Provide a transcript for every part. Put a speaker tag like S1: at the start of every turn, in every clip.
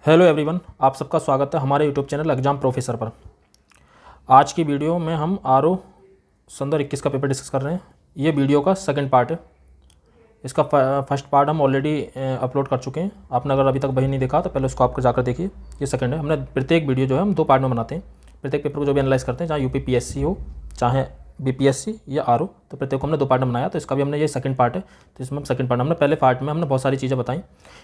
S1: Hello everyone, आप सबका स्वागत है हमारे यूट्यूब चैनल एग्जाम प्रोफेसर पर। आज की वीडियो में हम आरओ सन 2021 का पेपर डिस्कस कर रहे हैं। ये वीडियो का सेकंड पार्ट है। इसका फर्स्ट पार्ट हम ऑलरेडी अपलोड कर चुके हैं। आपने अगर अभी तक वही नहीं देखा तो पहले उसको आपको जाकर देखिए। ये सेकंड है। हमने प्रत्येक वीडियो जो है हम 2 पार्ट में बनाते हैं। प्रत्येक पेपर को जो भी एनालाइज करते हैं, चाहे यूपीपीएससी हो चाहे बीपीएससी या आरओ, तो प्रत्येक को हमने 2 पार्ट में बनाया। तो इसका भी हमने ये सेकंड पार्ट है। तो इसमें हम सेकंड पार्ट हमने पहले पार्ट में हमने बहुत सारी चीज़ें बताई,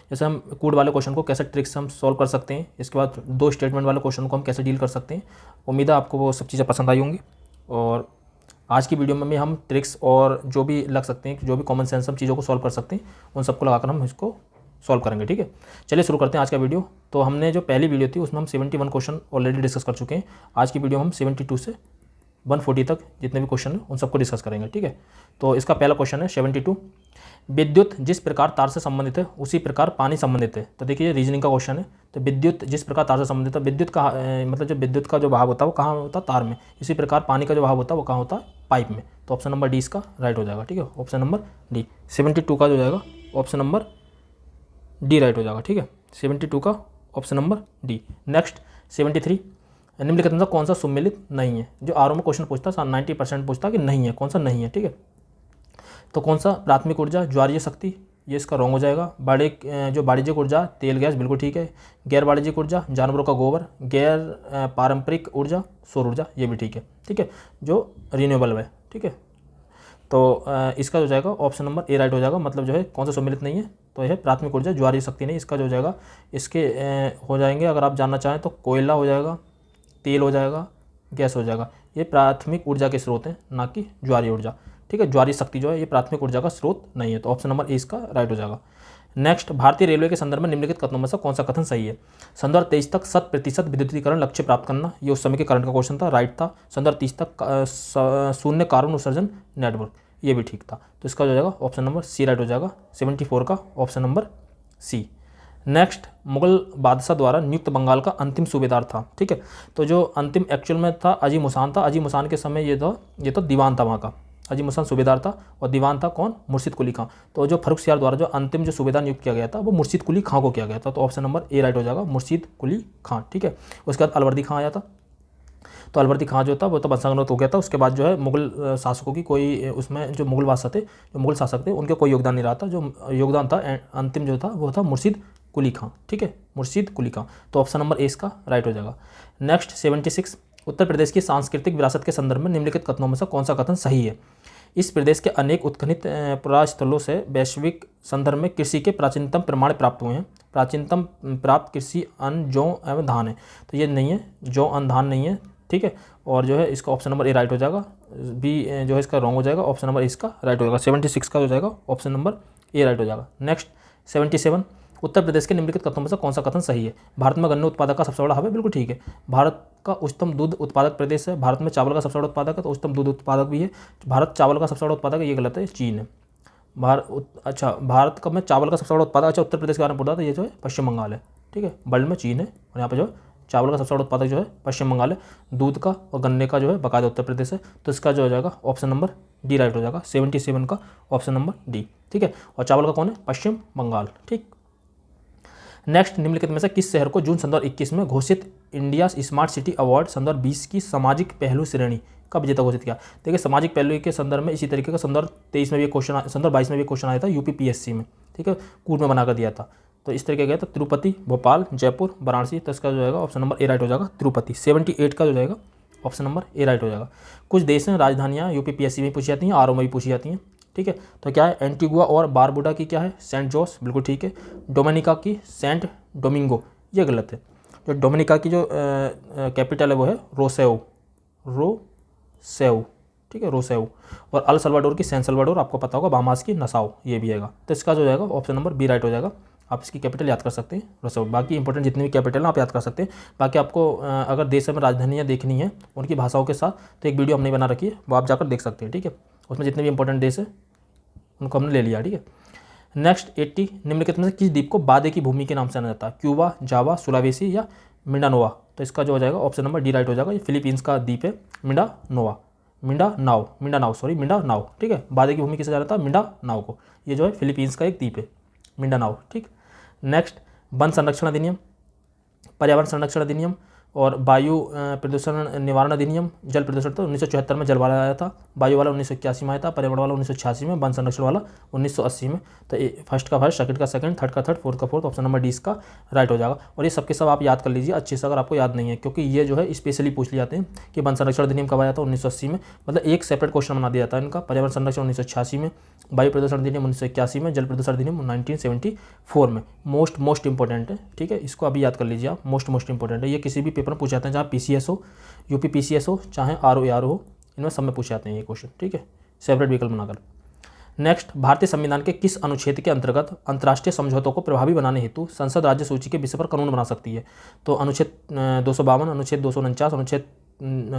S1: जैसे हम कूड वाले क्वेश्चन को कैसे ट्रिक्स हम सॉल्व कर सकते हैं, इसके बाद 2 स्टेटमेंट वाले क्वेश्चन को हम कैसे डील कर सकते हैं। उम्मीद है आपको वो सब चीज़ें पसंद आई होंगी। और आज की वीडियो में भी हम ट्रिक्स और जो भी लग सकते हैं, जो भी कॉमन सेंस हम चीज़ों को सॉल्व कर सकते हैं, उन सबको लगाकर हम इसको सॉल्व करेंगे। ठीक है, चलिए शुरू करते हैं आज का वीडियो। तो हमने जो पहली वीडियो थी उसमें हम 71 क्वेश्चन ऑलरेडी डिस्कस कर चुके हैं। आज की वीडियो में हम 72 से 140 तक जितने भी क्वेश्चन हैं उन सबको डिस्कस करेंगे। ठीक है, तो इसका पहला क्वेश्चन है 72। विद्युत जिस प्रकार तार से संबंधित है उसी प्रकार पानी संबंधित है। तो देखिए, रीजनिंग का क्वेश्चन है। तो विद्युत जिस प्रकार तार से संबंधित है, विद्युत का मतलब जो विद्युत का जो भाव होता है वो कहाँ होता है? तार में। इसी प्रकार पानी का जो भाव होता है वो कहाँ होता है? पाइप में। तो ऑप्शन नंबर डी इसका राइट हो जाएगा। ठीक है, ऑप्शन नंबर डी। 72 का जो जाएगा ऑप्शन नंबर डी राइट हो जाएगा। ठीक है, 72 का ऑप्शन नंबर डी। नेक्स्ट 73। निम्नलिखित में से कौन सा सुमेलित नहीं है? जो आरओ में क्वेश्चन पूछता है 90% पूछता है कि नहीं है, कौन सा नहीं है। ठीक है, तो कौन सा? प्राथमिक ऊर्जा, ज्वारीय शक्ति, ये इसका रॉन्ग हो जाएगा। जो वाणिज्यिक ऊर्जा, तेल गैस, बिल्कुल ठीक है। गैर वाणिज्यिक ऊर्जा, जानवरों का गोबर। गैर पारंपरिक ऊर्जा, सौर ऊर्जा, ये भी ठीक है। ठीक है, जो रिन्यूएबल है। ठीक है, तो इसका जो जाएगा ऑप्शन नंबर ए राइट हो जाएगा। मतलब जो है कौन सा सम्मिलित नहीं है? तो यह प्राथमिक ऊर्जा, ज्वारीय शक्ति नहीं। इसका जो जाएगा इसके हो जाएंगे, अगर आप जानना चाहें तो कोयला हो जाएगा, तेल हो जाएगा, गैस हो जाएगा। ये प्राथमिक ऊर्जा के स्रोत हैं, ना कि ज्वारीय ऊर्जा। ठीक है, ज्वारीय शक्ति जो है ये प्राथमिक ऊर्जा का स्रोत नहीं है। तो ऑप्शन नंबर ए इसका राइट हो जाएगा। नेक्स्ट, भारतीय रेलवे के संदर्भ में निम्नलिखित कथनों में से कौन सा कथन सही है? 2023 तक 100% विद्युतीकरण लक्ष्य प्राप्त करना, ये उस समय के करंट का क्वेश्चन था, राइट था। 2030 तक शून्य कार्बन उत्सर्जन नेटवर्क, ये भी ठीक था। तो इसका जो जाएगा ऑप्शन नंबर सी राइट हो जाएगा। 74 का option number C. Next, Mughal बादशाह द्वारा नियुक्त बंगाल का अंतिम सूबेदार था। ठीक है, तो जो अंतिम एक्चुअल में था अजीम मुसान था। अजीम मुसान के समय ये तो दीवान था वहाँ का। अजीम मुसान सूबेदार था और दीवान था कौन? मुर्शिद कुली खां। तो जो फर्रुखसियार द्वारा जो अंतिम जो सूबेदार नियुक्त किया गया था वो मुर्शिद कुली खां को किया गया था। तो ऑप्शन नंबर ए राइट हो जाएगा, मुर्शिद कुली खां। ठीक है, उसके बाद अलवर्दी खां आया था। तो अलवर्दी खां जो था वो तो वंशानुगत हो गया था। उसके बाद जो है मुगल शासकों की कोई उसमें जो मुगल बादशाह थे, जो मुगल शासक थे, उनके कोई योगदान नहीं रहा था। जो योगदान था अंतिम जो था वो था मुर्शिद कुली खां। ठीक है, मुर्शिद कुली खां। तो ऑप्शन नंबर ए इसका राइट हो जाएगा। नेक्स्ट 76। उत्तर प्रदेश की सांस्कृतिक विरासत के संदर्भ में निम्नलिखित कथनों में से कौन सा कथन सही है? इस प्रदेश के अनेक उत्खनित पुरास्थलों से वैश्विक संदर्भ में कृषि के प्राचीनतम प्रमाण प्राप्त हुए हैं। प्राचीनतम प्राप्त कृषि अन्न, जौ एवं धान है। तो ये नहीं है, जौ अन्न धान नहीं है। ठीक है, और जो है इसका ऑप्शन नंबर ए राइट हो जाएगा। बी जो है इसका रॉन्ग हो जाएगा। ऑप्शन नंबर इसका राइट हो जाएगा। 76 का जो जाएगा ऑप्शन नंबर ए राइट हो जाएगा। नेक्स्ट 77। उत्तर प्रदेश के निम्नलिखित कथनों में से कौन सा कथन सही है? भारत में गन्ना उत्पादक का सबसे बड़ा हब है, बिल्कुल ठीक है। भारत का उच्चतम दूध उत्पादक प्रदेश है। भारत में चावल का सबसे बड़ा उत्पादक है, तो उच्चतम दूध उत्पादक भी है। भारत चावल का सबसे बड़ा उत्पादक है, ये गलत है, चीन है। भारत का में चावल का सबसे बड़ा उत्पादक, अच्छा उत्तर प्रदेश के बारे में बोल रहा था, ये जो है पश्चिम बंगाल है। ठीक है, वर्ल्ड में चीन है और यहाँ पर जो चावल का सबसे बड़ा उत्पादक जो है पश्चिम बंगाल है। दूध का और गन्ने का जो है बाकायदा उत्तर प्रदेश है। तो इसका जो हो जाएगा ऑप्शन नंबर डी राइट हो जाएगा। 77 का ऑप्शन नंबर डी। ठीक है, और चावल का कौन है? पश्चिम बंगाल। ठीक। नेक्स्ट, निम्नलिखित में से किस शहर को जून 2021 में घोषित इंडिया स्मार्ट सिटी अवार्ड 2020 की सामाजिक पहलू श्रेणी का विजेता घोषित किया? देखिए, सामाजिक पहलू के संदर्भ में इसी तरीके का 2023 में भी क्वेश्चन, 2022 में भी क्वेश्चन आया था यूपीपीएससी में। ठीक है, कूट में बनाकर दिया था। तो इस तरीके गया था तिरुपति, भोपाल, जयपुर, वाराणसी। तो इसका जो जाएगा ऑप्शन नंबर ए राइट हो जाएगा, तिरुपति। 78 का जो जाएगा ऑप्शन नंबर ए राइट हो जाएगा। कुछ देश में राजधानियाँ यूपीपीएससी में पूछी जाती हैं, आरओ में भी पूछी जाती हैं। ठीक है, तो क्या है? एंटीगुआ और बारबुडा की क्या है? सेंट जोस, बिल्कुल ठीक है। डोमिनिका की सेंट डोमिंगो, ये गलत है। जो डोमिनिका की जो कैपिटल है वो है रोसेओ। ठीक है, रोसेओ। और अल सल्वाडोर की सैन सल्वाडोर, आपको पता होगा, बाहामास की नसाओ, ये भी आएगा। तो इसका जो जाएगा ऑप्शन नंबर बी राइट हो जाएगा। आप इसकी कैपिटल याद कर सकते हैं, रोसेओ। बाकी इंपॉर्टेंट जितनी भी कैपिटल हैं आप याद कर सकते हैं। बाकी आपको अगर देश में राजधानियाँ देखनी है उनकी भाषाओं के साथ, तो एक वीडियो हमने बना रखी है, वो आप जाकर देख सकते हैं। ठीक है, उसमें जितने भी इंपॉर्टेंट देश है उनको हमने ले लिया। ठीक है, नेक्स्ट 80। निम्नलिखित में से किस द्वीप को बादे की भूमि के नाम से जाना जाता है? क्यूबा, जावा, सुलावेसी या मिंडानोवा? तो इसका जो हो जाएगा ऑप्शन नंबर डी राइट हो जाएगा। ये फिलीपींस का द्वीप है, मिंडानाओ। ठीक है, बादे की भूमि किसे जाना जाता है? मिंडानाओ को। ये जो है फिलीपींस का एक द्वीप है, मिंडानाओ। ठीक। नेक्स्ट, वन संरक्षण अधिनियम पर्यावरण संरक्षण अधिनियम और वायु प्रदूषण निवारण अधिनियम। जल प्रदूषण तो 1974 में जल वाला आया था, वायु वाला 1981 में आया था, पर्यावरण वाला 1986 में, वन संरक्षण वाला 1980 में। तो फर्स्ट का फर्स्ट, सेकंड का सेकंड, थर्ड का थर्ड, फोर्थ का फोर्थ, ऑप्शन नंबर डी इसका राइट हो जाएगा। और ये सबके सब आप याद कर लीजिए अच्छे से अगर आपको याद नहीं है, क्योंकि ये जो है स्पेशली पूछ लिए जाते हैं कि वन संरक्षण अधिनियम कब आया था, 1980 में, मतलब एक सेपरेट क्वेश्चन बना दिया था इनका। पर्यावरण संरक्षण 1986 में, वायु प्रदूषण अधिनियम 1981 में, जल प्रदूषण अधिनियम 1974 में। मोस्ट इंपॉर्टेंट है, ठीक है, इसको अभी याद कर लीजिए आप, मोस्ट इंपॉर्टेंट है। ये किसी भी पेपर में पूछे जाते हैं, जहाँ पीसीएस हो, यूपी पीसीएस हो, चाहे आरओ हो, इनमें सब में पूछे जाते हैं ये क्वेश्चन, ठीक है, सेपरेट विकल्प बनाकर। नेक्स्ट, भारतीय संविधान के किस अनुच्छेद के अंतर्गत अंतर्राष्ट्रीय समझौतों को प्रभावी बनाने हेतु संसद राज्य सूची के विषय पर कानून बना सकती है? तो अनुच्छेद 252, अनुच्छेद 249, अनुच्छेद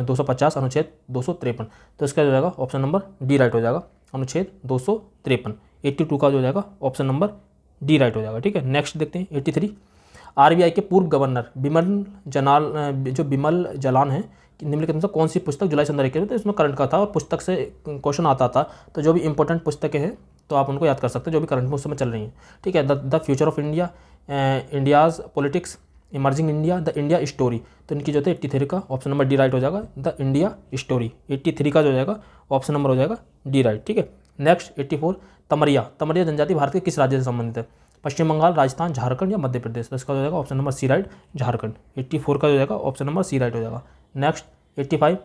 S1: 250, अनुच्छेद 253। तो इसका जो जाएगा ऑप्शन नंबर डी राइट हो जाएगा, अनुच्छेद 253। 82 का जो जाएगा ऑप्शन नंबर डी राइट हो जाएगा, ठीक है। नेक्स्ट देखते हैं 83। आरबीआई के पूर्व गवर्नर बिमल जलान है, निम्नलिखित में से कौन सी पुस्तक जुलाई 2021 में, तो इसमें करंट का था और पुस्तक से क्वेश्चन आता था, तो जो भी इंपॉर्टेंट पुस्तकें हैं तो आप उनको याद कर सकते हैं जो भी करंट में उस समय चल रही हैं, ठीक है। The future of India, India's politics, emerging India, the India story. तो इनकी जो है 83 का ऑप्शन नंबर डी राइट हो जाएगा, द इंडिया स्टोरी। 83 का जो जाएगा ऑप्शन नंबर हो जाएगा डी राइट, ठीक है। नेक्स्ट 84। तमरिया जनजाति भारत के किस राज्य से संबंधित है? पश्चिम बंगाल, राजस्थान, झारखंड या मध्य प्रदेश? तो इसका जो जाएगा option number C right, Jharkhand. 84 का जो जाएगा ऑप्शन नंबर सी राइट हो जाएगा। नेक्स्ट 85।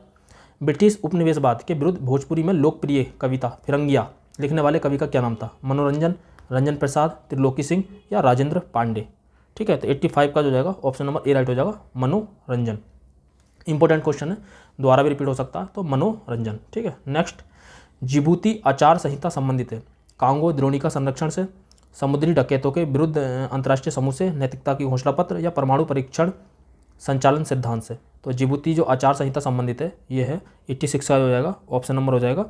S1: ब्रिटिश उपनिवेशवाद के विरुद्ध भोजपुरी में लोकप्रिय कविता फिरंगिया लिखने वाले कवि का क्या नाम था? मनोरंजन, रंजन प्रसाद, त्रिलोकी सिंह या राजेंद्र पांडे, ठीक है। तो 85 का जो जाएगा ऑप्शन नंबर ए राइट हो जाएगा, मनोरंजन। इंपॉर्टेंट क्वेश्चन है, दोबारा भी रिपीट हो सकता है, तो मनोरंजन, ठीक है। नेक्स्ट, जिबूती आचार संहिता संबंधित है कांगो द्रोणिका संरक्षण से, समुद्री डकैतों के विरुद्ध अंतर्राष्ट्रीय समूह से, नैतिकता की घोषणा पत्र या परमाणु परीक्षण संचालन सिद्धांत से? तो जिबूती जो आचार संहिता संबंधित है ये है 86 का हो जाएगा, ऑप्शन नंबर हो जाएगा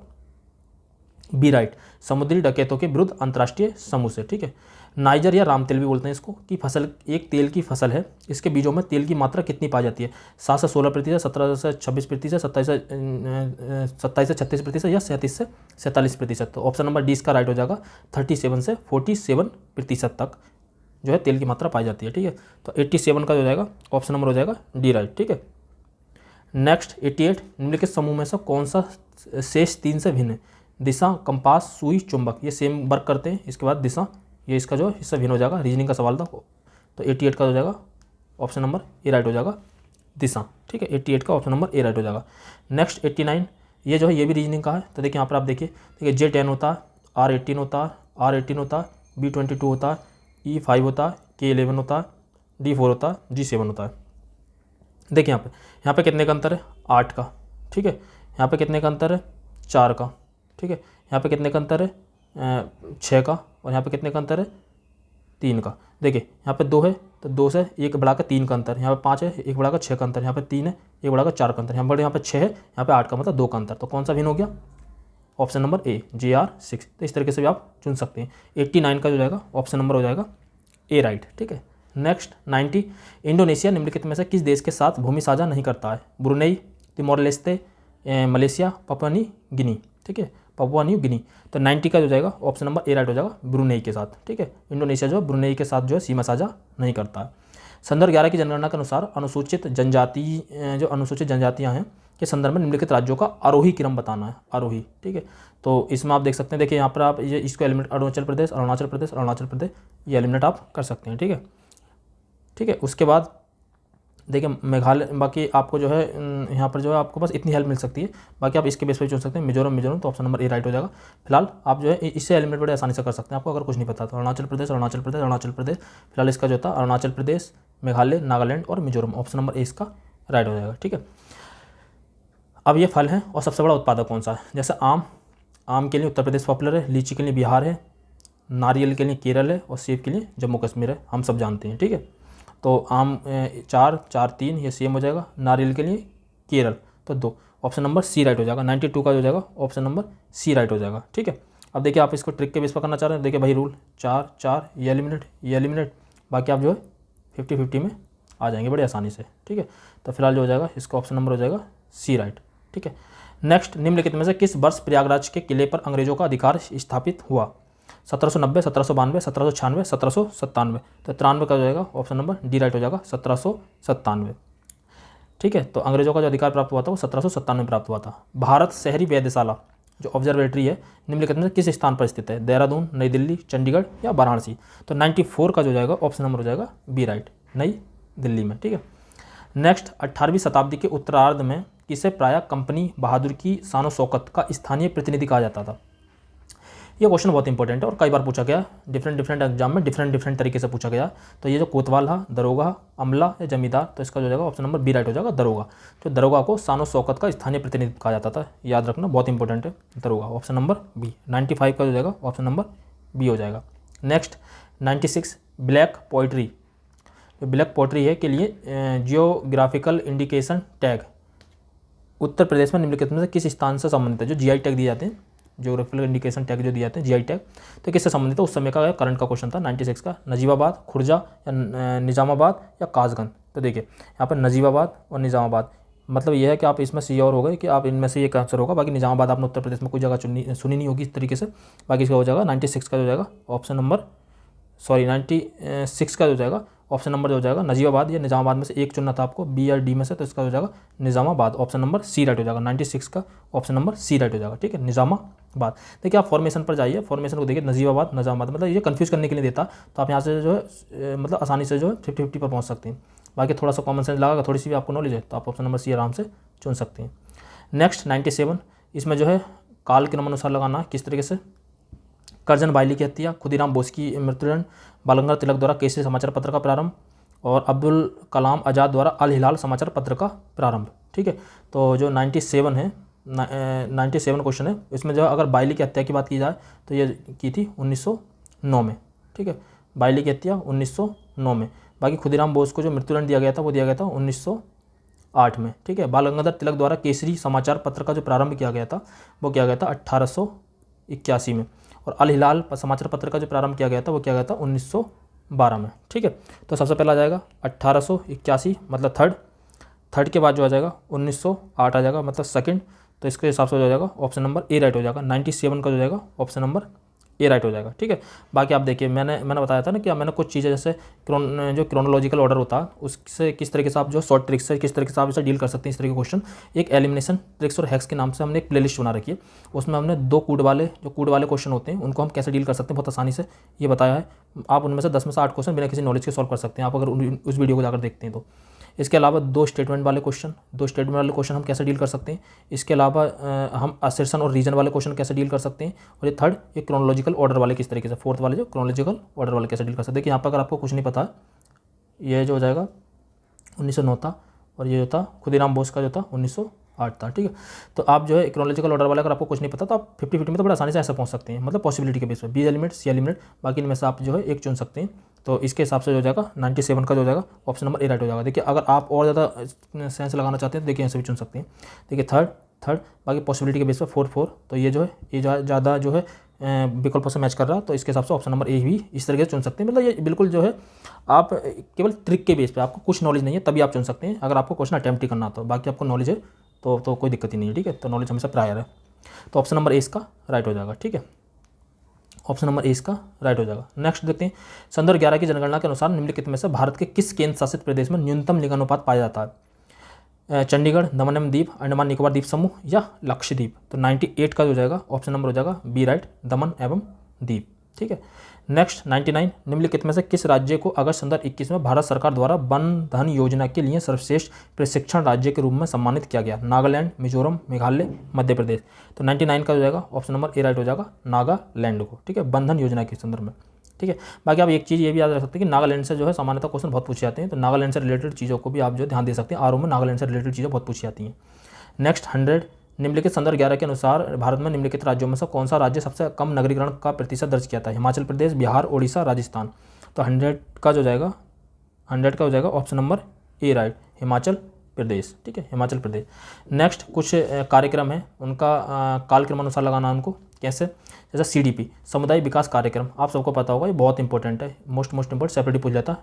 S1: बी राइट, समुद्री डकैतों के विरुद्ध अंतर्राष्ट्रीय समूह से, ठीक है। नाइजर या राम तेल भी बोलते हैं इसको, कि फसल एक तेल की फसल है, इसके बीजों में तेल की मात्रा कितनी पाई जाती है? 7 से 16%, 17 से 26%, 27 से 36% या 37 से 47%। तो ऑप्शन नंबर डी इसका राइट हो जाएगा, 37 से 47% तक जो है तेल की मात्रा पाई जाती है, ठीक है। तो 87 का जो जाएगा ऑप्शन नंबर हो जाएगा डी राइट, ठीक है। नेक्स्ट 88। निम्नलिखित समूह में से कौन सा शेष 3 से भिन्न है? दिशा, कंपास, सुई, चुंबक, ये सेम वर्क करते हैं। इसके बाद दिशा, ये इसका जो हिस्सा भिन्न हो जाएगा, रीजनिंग का सवाल था। तो 88 का हो जाएगा ऑप्शन नंबर ए राइट हो जाएगा, दिशा, ठीक है। 88 का ऑप्शन नंबर ए राइट हो जाएगा। नेक्स्ट 89। ये जो है ये भी रीजनिंग का है। तो देखिए यहाँ पर आप देखिए J10 होता है, R18 होता है, R18 होता है, B22 होता है, E5 होता है, K11 होता है, D4 होता है, G7 होता है। देखिए यहाँ पे कितने का अंतर है? 8 का, ठीक है। यहाँ पे कितने का अंतर है? 4 का, ठीक है। यहाँ पे कितने का अंतर है? 6 का। और यहाँ पे कितने का अंतर है? 3 का। देखिए यहाँ पे 2 है तो 2 से 1 बढ़ाकर 3 का अंतर, यहाँ पे 5 है 1 बढ़ाकर 6 का अंतर, यहाँ पे 3 है 1 बढ़ाकर 4 का अंतर, यहाँ पे 6 है, यहाँ पे 8 का, मतलब 2 का अंतर। तो कौन सा भिन्न हो गया? ऑप्शन नंबर ए, JR6। तो इस तरीके से भी आप चुन सकते हैं। 89 का जो जाएगा ऑप्शन नंबर हो जाएगा ए राइट, ठीक है। नेक्स्ट 90। इंडोनेशिया निम्नलिखित में से किस देश के साथ भूमि साझा नहीं करता है? Brunei, Timor Leste, Malaysia, Papua New Guinea, ठीक है, पापुआ न्यू गिनी। तो 90 का जो जाएगा ऑप्शन नंबर ए राइट हो जाएगा, ब्रुनेई के साथ, ठीक है। इंडोनेशिया जो ब्रुनेई के साथ जो है सीमा साझा नहीं करता है। संदर्भ 11 की जनगणना के अनुसार अनुसूचित जनजातियाँ हैं के संदर्भ में निम्नलिखित राज्यों का आरोही क्रम बताना है, आरोही, ठीक है। तो इसमें आप देख सकते हैं, देखिए यहाँ पर आप ये इसको एलिमिनेट, अरुणाचल प्रदेश, ये एलिमिनेट आप कर सकते हैं, ठीक है, ठीक है। उसके बाद देखिए मेघालय, बाकी आपको जो है यहाँ पर जो है आपको बस इतनी हेल्प मिल सकती है, बाकी आप इसके बेस पर चुन सकते हैं। मिजोरम, तो ऑप्शन नंबर ए राइट हो जाएगा। फिलहाल आप जो है इससे एलिमिनेट बड़े आसानी से कर सकते हैं, आपको अगर कुछ नहीं पता तो। अरुणाचल प्रदेश, फिलहाल इसका जो था अरुणाचल प्रदेश, मेघालय, नागालैंड और मिजोरम, ऑप्शन नंबर ए इसका राइट हो जाएगा, ठीक है। अब ये फल हैं और सबसे बड़ा उत्पादक कौन सा है? जैसे आम के लिए उत्तर प्रदेश पॉपुलर है, लीची के लिए बिहार है, नारियल के लिए केरल है और सेब के लिए जम्मू कश्मीर है, हम सब जानते हैं, ठीक है। तो आम 4-3 ये सेम हो जाएगा, नारियल के लिए केरल तो 2, ऑप्शन नंबर सी राइट हो जाएगा। 92 का जो जाएगा ऑप्शन नंबर सी राइट हो जाएगा, ठीक है। अब देखिए आप इसको ट्रिक के बेस पर करना चाह रहे हैं, देखिए भाई रूल 4 ये एलिमिनेट, बाकी आप जो है 50-50 में आ जाएंगे बड़े आसानी से, ठीक है। तो फिलहाल जो हो जाएगा इसका ऑप्शन नंबर हो जाएगा सी राइट, ठीक है। नेक्स्ट, निम्नलिखित में से किस वर्ष प्रयागराज के किले पर अंग्रेजों का अधिकार स्थापित हुआ? 1790, 1792, 1796, 1797। तो 93 का जो जाएगा ऑप्शन नंबर डी राइट हो जाएगा, 1797। ठीक है, तो अंग्रेजों का जो अधिकार प्राप्त हुआ था वो 1797 में प्राप्त हुआ था। भारत शहरी वेधशाला जो ऑब्जर्वेटरी है निम्नलिखित में से किस स्थान पर स्थित है? देहरादून, नई दिल्ली, चंडीगढ़ या वाराणसी? तो 94 का जो जाएगा ऑप्शन नंबर हो जाएगा बी राइट, नई दिल्ली में। ठीक है, नेक्स्ट 18वीं शताब्दी के उत्तरार्ध में किसे प्रायः कंपनी बहादुर की शानो शौकत का स्थानीय प्रतिनिधि कहा जाता था? ये क्वेश्चन बहुत इंपॉर्टेंट है और कई बार पूछा गया, डिफरेंट एग्जाम में डिफरेंट तरीके से पूछा गया। तो ये जो कोतवाल है, दरोगा, अमला या जमींदार, तो इसका जो जाएगा ऑप्शन नंबर बी राइट हो जाएगा, दरोगा। तो दरोगा को शानो शौकत का स्थानीय प्रतिनिधि कहा जाता था, याद रखना, बहुत इंपॉर्टेंट है, दरोगा, ऑप्शन नंबर बी। 95 का जो जाएगा ऑप्शन नंबर बी हो जाएगा। Next 96 black poetry, black poetry है के लिए geographical indication tag Uttar Pradesh में निम्नलिखित में से किस स्थान से संबंधित है? जो जीआई टैग दिए जाते हैं, जियोग्राफिकल इंडिकेशन टैग जो दिए जाते हैं, जीआई टैग, तो किससे संबंधित है? उस समय का करंट का क्वेश्चन था 96 का। नजीबाबाद, खुर्जा या निजामाबाद या कासगंज? तो देखिए यहाँ पर नजीबाबाद और निजामाबाद, मतलब यह है कि आप इसमें सी और हो गए कि आप इनमें से एक आंसर होगा। बाकी निजामाबाद आपने उत्तर प्रदेश में कोई जगह सुनी नहीं होगी इस तरीके से। बाकी इसका हो जाएगा 96 का जो जाएगा ऑप्शन नंबर 96 का जो जाएगा ऑप्शन नंबर जो जाएगा नजीबाबाद या निजामाबाद में से एक चुनना था आपको, बी या डी में से, तो इसका हो जाएगा Nizamabad, option number C right हो जाएगा। 96 का ऑप्शन नंबर सी राइट हो जाएगा। ठीक है, निजामाबाद। देखिए आप फॉर्मेशन पर जाइए, फॉर्मेशन को देखिए, नजीबाबाद, निजामाबाद, मतलब ये कंफ्यूज करने के लिए देता, तो आप यहाँ से जो है मतलब आसानी से जो है 50-50 पर पहुँच सकते हैं। बाकी थोड़ा सा कॉमन सेंस लगा, थोड़ी सी भी आपको नॉलेज है तो आप ऑप्शन नंबर सी आराम से चुन सकते हैं। नेक्स्ट 97, इसमें जो है काल के क्रमानुसार लगाना किस तरीके से? करजन बाइली की हत्या, खुदीराम बोस की मृत्युदंड, बाल गंगाधर तिलक द्वारा केसरी समाचार पत्र का प्रारंभ और अब्दुल कलाम आज़ाद द्वारा अल हिलाल समाचार पत्र का प्रारंभ। ठीक है, तो जो 97 है, 97 क्वेश्चन है, इसमें जो अगर बाइली की हत्या की बात की जाए तो ये की थी 1909 में। ठीक है, बाइली की हत्या 1909 में। बाकी खुदीराम बोस को जो मृत्युदंड दिया गया था वो दिया गया था 1908 में। ठीक है, बाल गंगाधर तिलक द्वारा केसरी समाचार पत्र का जो प्रारंभ किया गया था वो किया गया था 1881 में। और अल हिलाल समाचार पत्र का जो प्रारंभ किया गया था वो किया गया था 1912 में। ठीक है, तो सबसे पहला आ जाएगा 1881 मतलब थर्ड के बाद जो आ जाएगा 1908 आ जाएगा मतलब सेकंड, तो इसके हिसाब से हो जाएगा ऑप्शन नंबर ए राइट हो जाएगा। 97 का जो जाएगा ऑप्शन नंबर ए राइट हो जाएगा। ठीक है, बाकी आप देखिए मैंने बताया था ना कि मैंने कुछ चीज़ें जैसे जो क्रोनोलॉजिकल ऑर्डर होता है उससे किस तरीके से आप जो शॉर्ट ट्रिक्स से किस तरीके से आप इसे डील कर सकते हैं, इस तरीके के क्वेश्चन। एक एलिमिनेशन ट्रिक्स और हैक्स के नाम से हमने एक प्लेलिस्ट बना रखी है, उसमें हमने दो कूड वाले क्वेश्चन होते हैं उनको हम कैसे डील कर सकते हैं बहुत आसानी से ये बताया है। आप उनमें से 10 में से 8 क्वेश्चन बिना किसी नॉलेज के सॉल्व कर सकते हैं आप अगर उस वीडियो को जाकर देखते हैं तो। इसके अलावा दो स्टेटमेंट वाले क्वेश्चन हम कैसे डील कर सकते हैं। इसके अलावा हम असर्शन और रीजन वाले क्वेश्चन कैसे डील कर सकते हैं। और ये थर्ड ये क्रोनोलॉजिकल ऑर्डर वाले किस तरीके से, फोर्थ वाले जो क्रोनोलॉजिकल ऑर्डर वाले कैसे डील कर सकते हैं। कि यहाँ पर अगर आपको कुछ नहीं पता ये जो हो जाएगा 1909 था और ये जो था खुदीराम बोस का जो था 1908 था। ठीक है, तो आप जो है क्रोनोलॉजिकल ऑर्डर वाला अगर आपको कुछ नहीं पता तो आप 50-50 में तो बड़ा आसानी से ऐसा पहुंच सकते हैं, मतलब पॉसिबिलिटी के बेस पर बी एलिमेंट सी एलिमेंट, बाकी इनमें से आप जो है एक चुन सकते हैं। तो इसके हिसाब से जो जाएगा 97 का जो जाएगा ऑप्शन नंबर ए राइट हो जाएगा। देखिए अगर आप और ज़्यादा सेंस लगाना चाहते हैं तो देखिए ऐसे भी चुन सकते हैं। देखिए थर्ड बाकी पॉसिबिलिटी के बेस पर 4 तो ये जो है ये ज़्यादा जो है विकल्पों से मैच कर रहा, तो इसके हिसाब से ऑप्शन नंबर ए भी इस तरीके से चुन सकते हैं। मतलब ये बिल्कुल जो है आप केवल ट्रिक के बेस पे, आपको कुछ नॉलेज नहीं है तभी आप चुन सकते हैं अगर आपको क्वेश्चन अटैम्प्ट ही करना तो, बाकी आपको नॉलेज है तो कोई दिक्कत ही नहीं है। ठीक है, तो नॉलेज हमेशा प्रायर है, तो ऑप्शन नंबर ए इसका राइट हो जाएगा। ठीक है, ऑप्शन नंबर ए इसका राइट हो जाएगा। नेक्स्ट देखते हैं, सन 2011 की जनगणना के अनुसार निम्नलिखित में से भारत के किस केंद्र शासित प्रदेश में न्यूनतम लिंगानुपात पाया जाता है? चंडीगढ़, दमन एवं दीव, अंडमान निकोबार द्वीप समूह या लक्षद्वीप? तो 98 का जो जाएगा ऑप्शन नंबर हो जाएगा बी राइट, दमन एवं दीव। ठीक है, नेक्स्ट 99 निम्नलिखित में से किस राज्य को अगस्त 2021 में भारत सरकार द्वारा वन धन योजना के लिए सर्वश्रेष्ठ प्रशिक्षण राज्य के रूप में सम्मानित किया गया? नागालैंड, मिजोरम, मेघालय, मध्य प्रदेश? तो 99 का जो जाएगा ऑप्शन नंबर ए राइट हो जाएगा, नागालैंड को। ठीक है, वन धन योजना के संदर्भ में। ठीक है, बाकी आप एक चीज़ ये भी याद रख सकते हैं कि नागालैंड से जो है सामान्यतः क्वेश्चन बहुत पूछे जाते हैं, तो नागालैंड से रिलेटेड चीज़ों को भी आप जो ध्यान दे सकते हैं। आरओ में नागालैंड से रिलेटेड चीज़ें बहुत पूछी जाती हैं। नेक्स्ट 100 निम्नलिखित संदर्भ 11 के अनुसार भारत में निम्नलिखित राज्यों में से कौन सा राज्य सबसे कम नगरीकरण का प्रतिशत दर्ज किया था? हिमाचल प्रदेश, बिहार, ओडिशा, राजस्थान? तो 100 का जो जाएगा 100 का हो जाएगा option number A right, Himachal Pradesh. ठीक है, हिमाचल प्रदेश। नेक्स्ट कुछ कार्यक्रम है उनका काल क्रमानुसार लगाना उनको कैसे, जैसे CDP समुदाय विकास कार्यक्रम, आप सबको पता होगा ये बहुत इंपॉर्टेंट है, मोस्ट इंपॉर्टेंट, सेपरेटली पूछ जाता।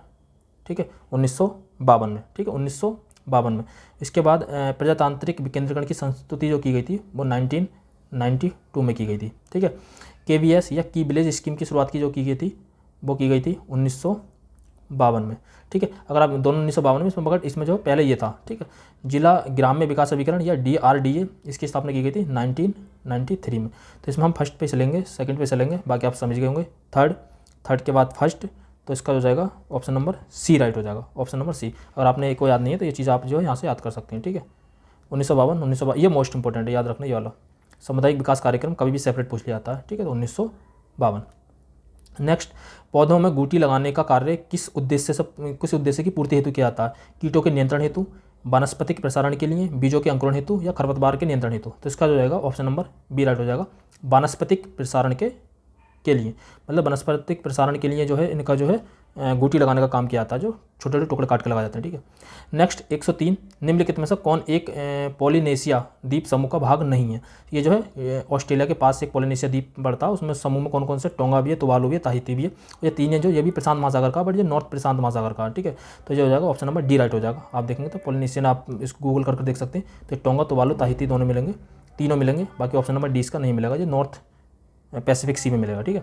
S1: ठीक है, 1952 में। ठीक है, 1952 में। इसके बाद प्रजातांत्रिक विकेंद्रीकरण की संस्तुति जो की गई थी वो 1992 में की गई थी। ठीक है, KVS या की विलेज स्कीम की शुरुआत की गई थी वो की गई थी 1952 में। ठीक है, अगर आप दोनों 1952 में, इसमें मगर इसमें जो पहले ये था। ठीक है, जिला ग्राम्य विकास अभिकरण या DRDA इसकी स्थापना की गई थी 1993 में। तो इसमें हम फर्स्ट पे चलेंगे, सेकंड पे चलेंगे, बाकी आप समझ गए होंगे। थर्ड के बाद फर्स्ट, तो इसका हो जाएगा ऑप्शन नंबर सी राइट हो जाएगा, ऑप्शन नंबर सी। अगर आपने एक को याद नहीं है तो ये चीज़ आप जो है यहाँ से याद कर सकते हैं। ठीक है, 1952 ये मोस्ट इंपॉर्टेंट है, याद रखना ये वाला। सामुदायिक विकास कार्यक्रम कभी भी सेपरेट पूछ लिया जाता है। ठीक है, तो 1952। नेक्स्ट, पौधों में गूटी लगाने का कार्य किस उद्देश्य की पूर्ति हेतु किया जाता है? कीटों के नियंत्रण हेतु, वानस्पतिक प्रसारण के लिए, बीजों के अंकुरण हेतु या खरपतवार के नियंत्रण हेतु? तो इसका जो जाएगा ऑप्शन नंबर बी राइट हो जाएगा, वानस्पतिक प्रसारण के लिए। मतलब वनस्पतिक प्रसारण के लिए जो है इनका जो है गूटी लगाने का काम किया जाता है, जो छोटे छोटे टुकड़े काट के लगाए जाते हैं। ठीक है, नेक्स्ट 103, निम्नलिखित में से कौन एक पोलिनेशिया द्वीप समूह का भाग नहीं है? ये जो है ऑस्ट्रेलिया के पास एक पोलिनेशिया द्वीप पड़ता है, उसमें समूह में कौन कौन से? टोंगा भी है, तुवालू भी है, ताहिती भी है। ये तीन है जो, ये भी प्रशांत महासागर का, बट ये नॉर्थ प्रशांत महासागर का। ठीक है, तो ये हो जाएगा ऑप्शन नंबर डी राइट हो जाएगा। आप देखेंगे तो पोलिनेशियन आप इसको गूगल करके देख सकते हैं, तो टोंगा, तुवालू, ताहिती दोनों मिलेंगे, तीनों मिलेंगे। बाकी ऑप्शन नंबर डी इसका नहीं मिलेगा, ये नॉर्थ पैसिफिक सी में मिलेगा। ठीक है,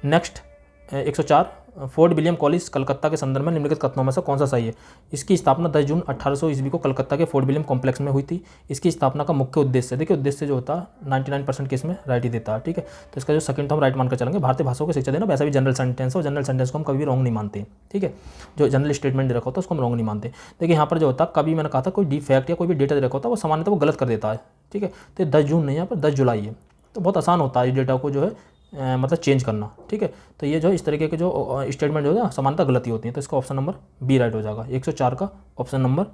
S1: next 104, fort William college Calcutta के संदर्भ में निम्नलिखित कथनों में से कौन सा सही है? इसकी स्थापना 10 जून 1800 ईस्वी को कलकत्ता के फोर्ट विलियम कॉम्प्लेक्स में हुई थी। इसकी स्थापना का मुख्य उद्देश्य, देखिए उद्देश्य जो होता है 99% केस में राइट ही देता है। ठीक है, तो इसका जो सेकंड तो हम राइट मानकर चलेंगे, भारतीय भाषाओं की शिक्षा देना। वैसा भी जनरल सेंटेंस हो, जनरल सेंटेंस को हम कभी भी रॉन्ग नहीं मानते। ठीक है, जो जनरल स्टेटमेंट दे रखा होता है उसको हम रॉन्ग नहीं मानते। देखिए यहाँ पर जो होता है, कभी मैंने कहा था कोई डिफैक्ट या कोई भी डेटा दे रखा होता है वो सामान्यतः वो गलत कर देता है। ठीक है, तो 10 जून नहीं, यहाँ पर 10 जुलाई है, तो बहुत आसान होता है डेटा को जो है मतलब चेंज करना। ठीक है, तो ये जो इस तरीके के जो स्टेटमेंट जो है समानता गलती होती है, तो इसका ऑप्शन नंबर बी राइट हो जाएगा। 104 का ऑप्शन नंबर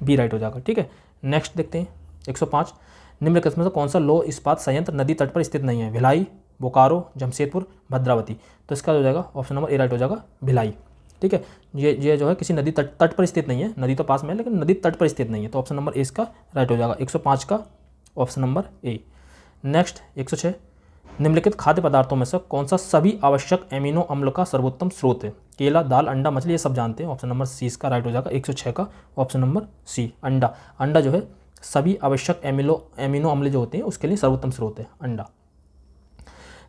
S1: बी राइट हो जाएगा। ठीक है, नेक्स्ट देखते हैं 105, निम्नलिखित में से कौन सा लौह इस्पात संयंत्र नदी तट पर स्थित नहीं है? भिलाई, बोकारो, जमशेदपुर, भद्रावती? तो इसका हो जाएगा ऑप्शन नंबर ए राइट हो जाएगा, भिलाई। ठीक है, ये जो है किसी नदी तट पर स्थित नहीं है, नदी तो पास में है लेकिन नदी तट पर स्थित नहीं है, तो ऑप्शन नंबर ए इसका राइट हो जाएगा। 105 का ऑप्शन नंबर ए। नेक्स्ट 106, निम्नलिखित खाद्य पदार्थों में से कौन सा सभी आवश्यक एमिनो अम्ल का सर्वोत्तम स्रोत है? केला, दाल, अंडा, मछली, ये सब जानते हैं, ऑप्शन नंबर सी इसका राइट हो जाएगा। 106 का ऑप्शन नंबर सी, अंडा जो है सभी आवश्यक एमिनो अम्ल जो होते हैं उसके लिए सर्वोत्तम स्रोत है अंडा।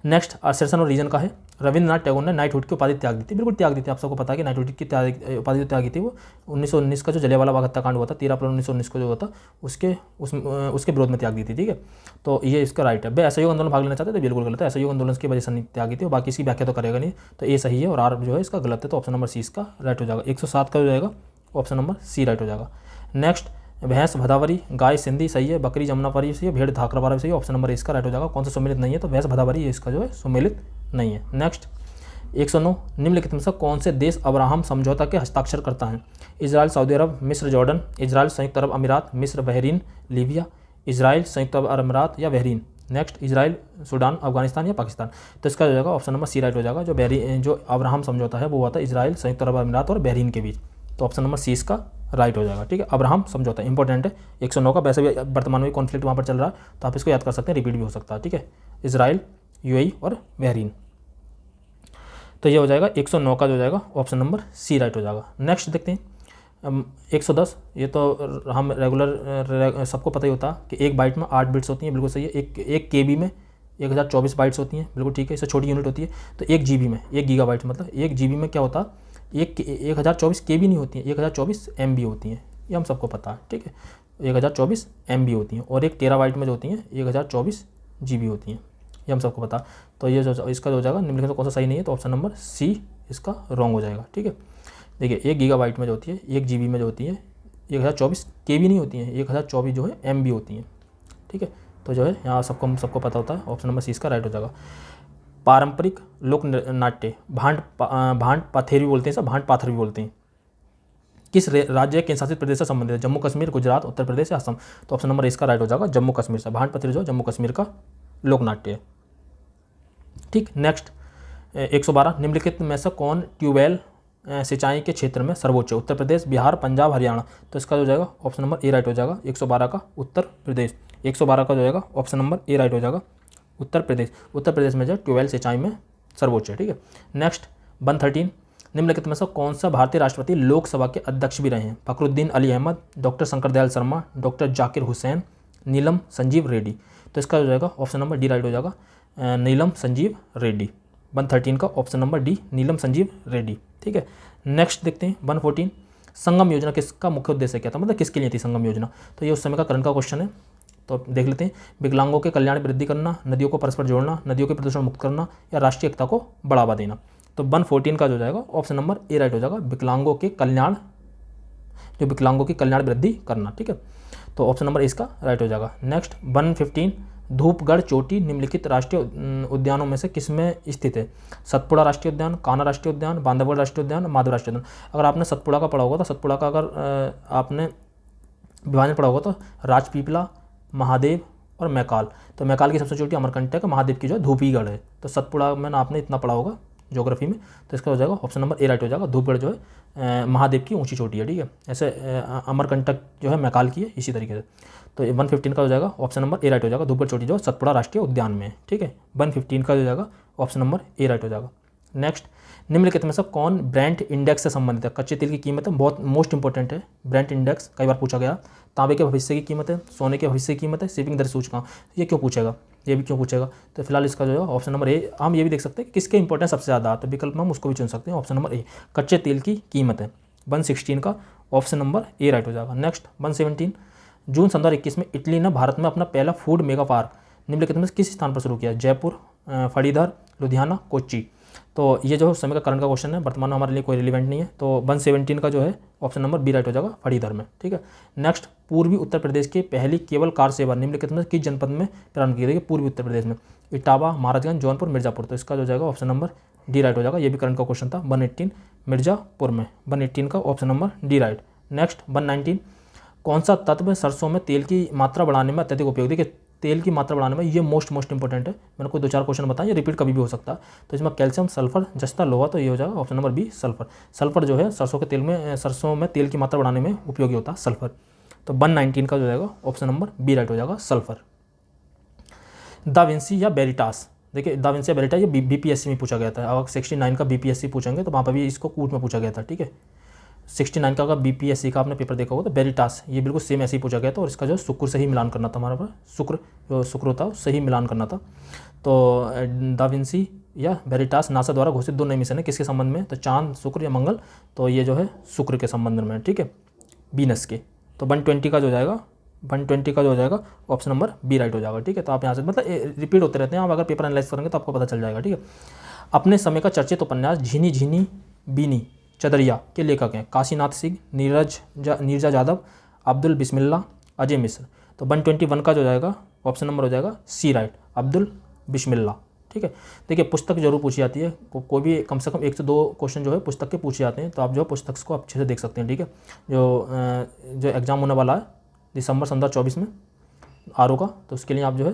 S1: नेक्स्ट असर्सन और रीजन का है, रविंद्रनाथ टैगोर ने नाइटहुड की उपाधि त्याग दी थी? बिल्कुल त्याग दी थी, आप सबको पता है कि नाइटहुड की उपाधि त्यागी थी वो 1919 का जो जलियांवाला बाग हत्याकांड हुआ था 13 अप्रैल 1919 को जो हुआ था उसके विरोध में त्याग दी थी। ठीक है, तो ये इसका राइट है। भाई असहयोग आंदोलन भाग लेना चाहते थे, बिल्कुल गलत है, असहयोग आंदोलन की वजह से नहीं त्यागी थी, और बाकी इसकी व्याख्या तो करेगा नहीं, तो ये सही है और आर जो है इसका गलत है, तो ऑप्शन नंबर सी इसका राइट हो जाएगा। 107 का हो जाएगा ऑप्शन नंबर सी राइट हो जाएगा। नेक्स्ट, भैंस भदावरी, गाय सिंधी सही है, बकरी जमुनापारी सही है, भेड़ धाकरापारा सही है, ऑप्शन नंबर इसका राइट हो जाएगा। कौन सा सम्मिलित नहीं है? तो भैंस भदावरी इसका जो है सम्मिलित नहीं है। नेक्स्ट 109, निम्नलिखित में से कौन से देश अब्राहम समझौता के हस्ताक्षर करता है? इजराइल, सऊदी अरब, मिस्र, जॉर्डन? इजराइल, संयुक्त अरब अमीरात, मिस्र, बहरीन, लीबिया? इजराइल, संयुक्त अरब अमीरात या Bahrain? Next, Israel, Sudan, Afghanistan या पाकिस्तान? तो इसका हो जाएगा ऑप्शन नंबर सी राइट हो जाएगा। जो अब्राहम समझौता है वो हुआ था इजराइल, संयुक्त अरब अमीरात और बहरीन के बीच, तो ऑप्शन नंबर सी इसका राइट हो जाएगा। ठीक है, अब्राहम समझौता इंपॉर्टेंट है। 109 का, वैसे भी वर्तमान में कॉन्फ्लिक्ट वहाँ पर चल रहा है तो आप इसको याद कर सकते हैं, रिपीट भी हो सकता है। ठीक है, इजराइल, यूएई और बहरीन, तो ये हो जाएगा 109 का जो हो जाएगा ऑप्शन नंबर सी राइट हो जाएगा। नेक्स्ट देखते हैं 110, ये तो हम रेगुलर सबको पता ही होता कि एक बाइट में 8 बिट्स होती हैं, बिल्कुल सही है। एक केबी में 1024 बाइट्स होती हैं, बिल्कुल ठीक है, इससे छोटी यूनिट होती है। तो 1 जीबी में 1 गीगाबाइट, मतलब 1 जीबी में क्या होता है, 1024 केबी नहीं होती है, 1024 MB होती हैं, ये हम सबको पता है। ठीक है, 1024 MB होती हैं, और 1 टेराबाइट में जो होती हैं 1024 GB होती हैं, ये हम सबको पता। तो ये जो इसका हो जाएगा निम्नलिखित में कौन सा सही नहीं है? तो ऑप्शन नंबर सी इसका रॉन्ग हो जाएगा। ठीक है, देखिए 1 गीगाबाइट में जो होती है, 1 GB में जो होती है 1024 KB नहीं होती हैं, 1024 जो है MB होती हैं। ठीक है, तो जो है यहाँ सबको पता होता है, ऑप्शन नंबर सी इसका राइट हो जाएगा। पारंपरिक लोक नाट्य भांड पाथेर भी बोलते हैं, सब भांड पाथर भी बोलते हैं, किस राज्य केंद्र शासित प्रदेश से संबंधित है? जम्मू कश्मीर, गुजरात, उत्तर प्रदेश या असम? तो ऑप्शन नंबर इसका राइट हो जाएगा जम्मू कश्मीर से। भांड पाथेर जो जम्मू कश्मीर का लोक नाट्य है। ठीक, नेक्स्ट 112, निम्नलिखित में से कौन ट्यूबवेल सिंचाई के क्षेत्र में सर्वोच्च है? उत्तर प्रदेश, बिहार, पंजाब, हरियाणा? तो इसका जो जाएगा ऑप्शन नंबर ए राइट हो जाएगा। 112 का उत्तर प्रदेश, 112 का जो जाएगा ऑप्शन नंबर ए राइट हो जाएगा, उत्तर प्रदेश में जो ट्यूबवेल सिंचाई में सर्वोच्च है। ठीक है, नेक्स्ट 113, निम्नलिखित में से कौन सा भारतीय राष्ट्रपति लोकसभा के अध्यक्ष भी रहे हैं? फखरुद्दीन अली अहमद, डॉक्टर शंकर दयाल शर्मा, डॉक्टर जाकिर हुसैन, नीलम संजीव रेड्डी? तो इसका जो जाएगा ऑप्शन नंबर डी राइट हो जाएगा। नीलम संजीव रेड्डी। 113 का ऑप्शन नंबर डी नीलम संजीव रेड्डी। ठीक है, नेक्स्ट देखते हैं 114, संगम योजना किसका मुख्य उद्देश्य क्या था, मतलब किसके लिए थी संगम योजना। तो ये उस समय का करंट का क्वेश्चन है, तो देख लेते हैं। विकलांगों के कल्याण में वृद्धि करना, नदियों को परस्पर जोड़ना, नदियों के प्रदूषण मुक्त करना, या राष्ट्रीय एकता को बढ़ावा देना। तो 114 का जो जाएगा ऑप्शन नंबर ए राइट हो जाएगा, विकलांगों के कल्याण, जो विकलांगों की कल्याण वृद्धि करना। ठीक है, तो ऑप्शन नंबर इसका राइट हो जाएगा। नेक्स्ट 115, धूपगढ़ चोटी निम्नलिखित राष्ट्रीय उद्यानों में से किसमें स्थित है। सतपुड़ा राष्ट्रीय उद्यान, कान्हा राष्ट्रीय उद्यान, बांधवगढ़ राष्ट्रीय उद्यान, माधव राष्ट्रीय उद्यान। अगर आपने सतपुड़ा का पढ़ा होगा तो सतपुड़ा का अगर आपने विभाजन पढ़ा होगा तो राजपीपला, महादेव और मैकाल। तो मैकाल की सबसे छोटी अमरकंटक, महादेव की जो है धूपीगढ़ है। तो सतपुड़ा में आपने इतना पढ़ा होगा ज्योग्राफी में, तो इसका हो जाएगा ऑप्शन नंबर ए राइट हो जाएगा। धूपगढ़ जो है महादेव की ऊंची चोटी है। ठीक है, ऐसे अमरकंटक जो है मैकाल की है, इसी तरीके से। तो 115 का हो जाएगा ऑप्शन नंबर ए राइट हो जाएगा, धूपगढ़ चोटी जो सतपुड़ा राष्ट्रीय उद्यान में है। ठीक है, 115 का हो जाएगा ऑप्शन नंबर ए राइट हो जाएगा। नेक्स्ट, निम्नलिखित में से कौन ब्रेंट इंडेक्स से संबंधित है। कच्चे तेल की कीमत है, बहुत मोस्ट इंपॉर्टेंट है ब्रेंट इंडेक्स, कई बार पूछा गया। तांबे के भविष्य की कीमत है, सोने के भविष्य की कीमत है, शिपिंग दर सूचकांक। ये क्यों पूछेगा, ये भी क्यों पूछेगा। तो फिलहाल इसका जो है ऑप्शन नंबर ए, हम ये भी देख सकते हैं कि किसके इंपॉर्टेंस सबसे ज़्यादा, तो विकल्प में हम उसको भी चुन सकते हैं। ऑप्शन नंबर ए कच्चे तेल की कीमत है। 116 का ऑप्शन नंबर ए राइट हो जाएगा। नेक्स्ट 117, जून 2021 में इटली ने भारत में अपना पहला फूड मेगा पार्क निम्नलिखित में किस स्थान पर शुरू किया। जयपुर, फरीदार, लुधियाना, कोच्चि। तो ये जो समय का करंट का क्वेश्चन है, वर्तमान में हमारे लिए कोई रिलेवेंट नहीं है। तो 117 का जो है ऑप्शन नंबर बी राइट हो जाएगा, फरीदार में। ठीक है, नेक्स्ट, पूर्वी उत्तर प्रदेश की पहली केबल कार सेवा निम्नलिखित में किस जनपद में प्रारंभ की गई। पूर्वी उत्तर प्रदेश में इटावा, महाराजगंज, जौनपुर, मिर्जापुर। तो इसका जो जाएगा ऑप्शन नंबर डी राइट हो जाएगा। ये भी करंट का क्वेश्चन था 118 मिर्जापुर में। 118 का option number D right. Next 119, कौन सा तत्व सरसों में तेल की मात्रा बढ़ाने में अत्यधिक उपयोगी। देखिए तेल की मात्रा बढ़ाने में ये मोस्ट इंपॉर्टेंट है। मैंने कोई 2-4 क्वेश्चन बताया, ये रिपीट कभी भी हो सकता है। तो इसमें कैल्शियम, सल्फर, जस्ता, लोहा। तो ये हो जाएगा option number B sulphur. Sulphur जो है सरसों में तेल की मात्रा बढ़ाने में उपयोगी होता है सल्फर। तो 119 का जो जाएगा ऑप्शन नंबर बी राइट हो जाएगा, सल्फर। दा विंसी या वेरिटास, देखिए दा विंसी या वेरिटास ये बीपीएससी में पूछा गया था। अगर 69 का बीपीएससी पूछेंगे तो वहाँ पर भी इसको कूट में पूछा गया था। ठीक है, 69 का अगर बीपीएससी का आपने पेपर देखा होगा तो वेरिटास ये बिल्कुल सेम ऐसे ही पूछा गया था। और इसका जो शुक्र से ही मिलान करना था, हमारे पास शुक्र होता है सही मिलान करना था। तो दा विंसी या वेरिटास नासा द्वारा घोषित 2 नए मिशन है, किसके संबंध में। तो चांद, शुक्र या मंगल। तो ये जो है शुक्र के संबंध में। ठीक है, वीनस के। तो 120 का जो जाएगा 120 का जो हो जाएगा ऑप्शन नंबर बी राइट हो जाएगा। ठीक है, तो आप यहाँ से मतलब रिपीट होते रहते हैं, आप अगर पेपर एनालाइज करेंगे तो आपको पता चल जाएगा। ठीक है, अपने समय का चर्चित उपन्यास झीनी झीनी बीनी चदरिया के लेखक हैं काशीनाथ सिंह, नीरजा जादव, अब्दुल बिस्मिल्ला, अजय मिश्र। तो 121 का जो जाएगा ऑप्शन नंबर हो जाएगा सी राइट, अब्दुल बिस्मिल्ला। ठीक है, देखिए पुस्तक जरूर पूछी जाती है, कोई भी कम से कम 1 से 2 क्वेश्चन जो है पुस्तक के पूछे जाते हैं। तो आप जो पुस्तक को अच्छे से देख सकते हैं। ठीक है, जो एग्ज़ाम होने वाला है दिसंबर 2024 में आरओ का, तो उसके लिए आप जो है